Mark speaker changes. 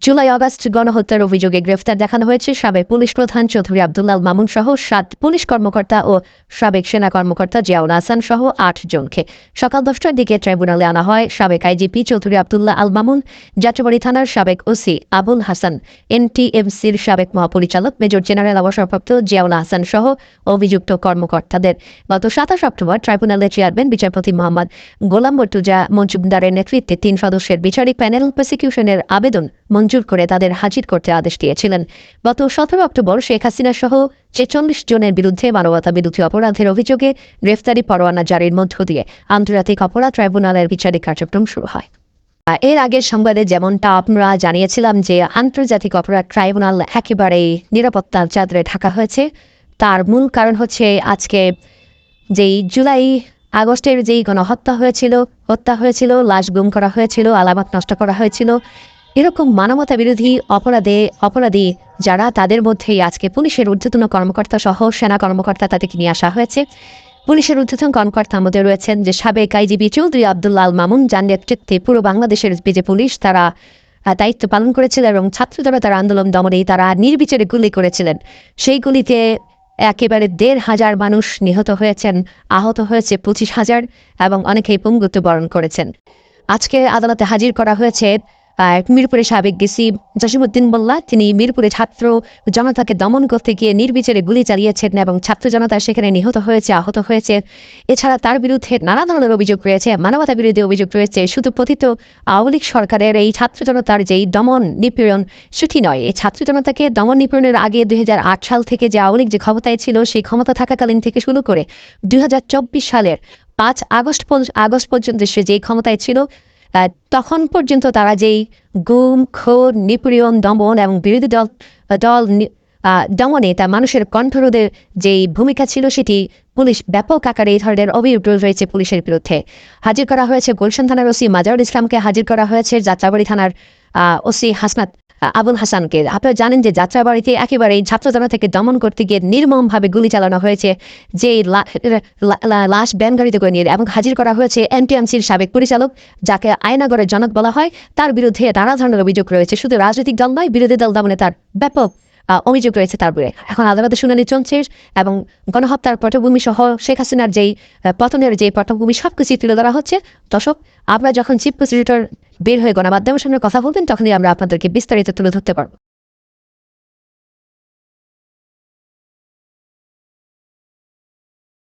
Speaker 1: July August গণহত্যার অভিযোগে গ্রেফতার দেখানো হয়েছে সাবেক পুলিশ প্রধান চৌধুরী আব্দুল্লাহ মামুন সহ ৭ পুলিশ কর্মকর্তা ও সাবেক সেনা কর্মকর্তা জিয়াউল হাসান সহ ৮ জনকে। সকাল ১০টার দিকে ট্রাইব্যুনালে আনা হয় সাবেক আইজিপি চৌধুরী আব্দুল্লাহ আল মামুন, যাত্রাবাড়ী থানার সাবেক ওসি আবুল হাসান, এনটিএমসির সাবেক মহাপরিচালক মেজর জেনারেল অবসরপ্রাপ্ত জিয়াউল হাসান সহ অভিযুক্ত কর্মকর্তাদের। গত ২৭ অক্টোবর ট্রাইব্যুনালের চেয়ারম্যান বিচারপতি মোহাম্মদ গোলাম মর্তুজা মজুমদারের নেতৃত্বে ৩ সদস্যের বিচারিক প্যানেল প্রসিকিউশনের আবেদন মঞ্জুর করে তাদের হাজির করতে আদেশ দিয়েছিলেন। গত ১৭ অক্টোবর শেখ হাসিনা সহ ৪৬ জনের বিরুদ্ধে মানবতাবিরোধী অপরাধের অভিযোগে গ্রেফতারি পরোয়ানা জারির মধ্য দিয়ে আন্তর্জাতিক অপরাধ ট্রাইব্যুনালের বিচারিক কার্যক্রম শুরু হয়। এর আগের সংবাদে যেমনটা আমরা জানিয়েছিলাম যে আন্তর্জাতিক অপরাধ ট্রাইব্যুনাল একেবারেই নিরাপত্তার চাদরে ঢাকা হয়েছে। তার মূল কারণ হচ্ছে আজকে যেই জুলাই আগস্টের যেই গণহত্যা হয়েছিল, লাশ গুম করা হয়েছিল, আলামত নষ্ট করা হয়েছিল, এরকম মানবতা বিরোধী অপরাধী যারা, তাদের মধ্যেই আজকে পুলিশের ঊর্ধ্বতন কর্মকর্তা সহ সেনা কর্মকর্তা তাদেরকে নিয়ে আসা হয়েছে। পুলিশের ঊর্ধ্বতন কর্মকর্তার মধ্যে রয়েছেন যে সাবেক আইজিপি চৌধুরী আব্দুল্লাহ আল মামুন, যার নেতৃত্বে পুরো বাংলাদেশের যে পুলিশ তারা দায়িত্ব পালন করেছিল এবং ছাত্র জনতার আন্দোলন দমনেই তারা নির্বিচারে গুলি করেছিলেন। সেই গুলিতে একেবারে ১৫০০ মানুষ নিহত হয়েছেন, আহত হয়েছে ২৫,০০০ এবং অনেকেই পঙ্গুত্ব বরণ করেছেন। আজকে আদালতে হাজির করা হয়েছে মিরপুরের সাবেক ডিসি জসিমউদ্দিন মোল্লা। তিনি মিরপুরে ছাত্র জনতাকে দমন করতে গিয়ে নির্বিচারে গুলি চালিয়েছেন এবং ছাত্র জনতা সেখানে নিহত হয়েছে, আহত হয়েছে। এছাড়া তার বিরুদ্ধে নানা ধরনের অভিযোগ রয়েছে, মানবতা বিরোধী অভিযোগ রয়েছে। শুধু পতিত আওয়ামী লীগ সরকারের এই ছাত্র জনতার যেই দমন নিপীড়ন সেটি নয়, এই ছাত্র জনতাকে দমন নিপীড়নের আগে ২০০৮ সাল থেকে যে আওয়ামী লীগ যে ক্ষমতায় ছিল, সেই ক্ষমতা থাকাকালীন থেকে শুরু করে ২০২৪ সালের ৫ আগস্ট পর্যন্ত সে যেই ক্ষমতায় ছিল, তখন পর্যন্ত তারা যেই গুম, খুন, নিপীড়ন, দমন এবং বিরোধী দল দমনে তা মানুষের কণ্ঠরোধের যেই ভূমিকা ছিল, সেটি পুলিশ ব্যাপক আকারে এই ধরনের অভিযোগ রয়েছে পুলিশের বিরুদ্ধে। হাজির করা হয়েছে গুলশান থানার ওসি মাজারুল ইসলামকে, হাজির করা হয়েছে যাত্রাবাড়ী থানার ওসি আবুল হাসানকে। আপনারা জানেন যে যাত্রাবাড়িতে একেবারে ছাত্র জনতাকে দমন করতে গিয়ে নির্মমভাবে গুলি চালানো হয়েছে, যে লাশ ব্যান গাড়িতে করে নিয়ে, এবং হাজির করা হয়েছে এনটিএমসির সাবেক পরিচালক, যাকে আয়নাগরের জনক বলা হয়। তার বিরুদ্ধে নানা ধরনের অভিযোগ রয়েছে, শুধু রাজনৈতিক দল নয়, বিরোধী দল দমনে তার ব্যাপক অভিযোগ রয়েছে তার বিরুদ্ধে। এখন আদালতে শুনানি চলছে এবং গণহত্যার পটভূমি সহ শেখ হাসিনার যেই পতনের যে পটভূমি সবকিছু তুলে ধরা হচ্ছে। দর্শক, আমরা যখন চিফ প্রসিকিউটর বের হয়ে গণমাধ্যমের সামনে কথা বলবেন, তখনই আমরা আপনাদেরকে বিস্তারিত তুলে ধরতে পারবো।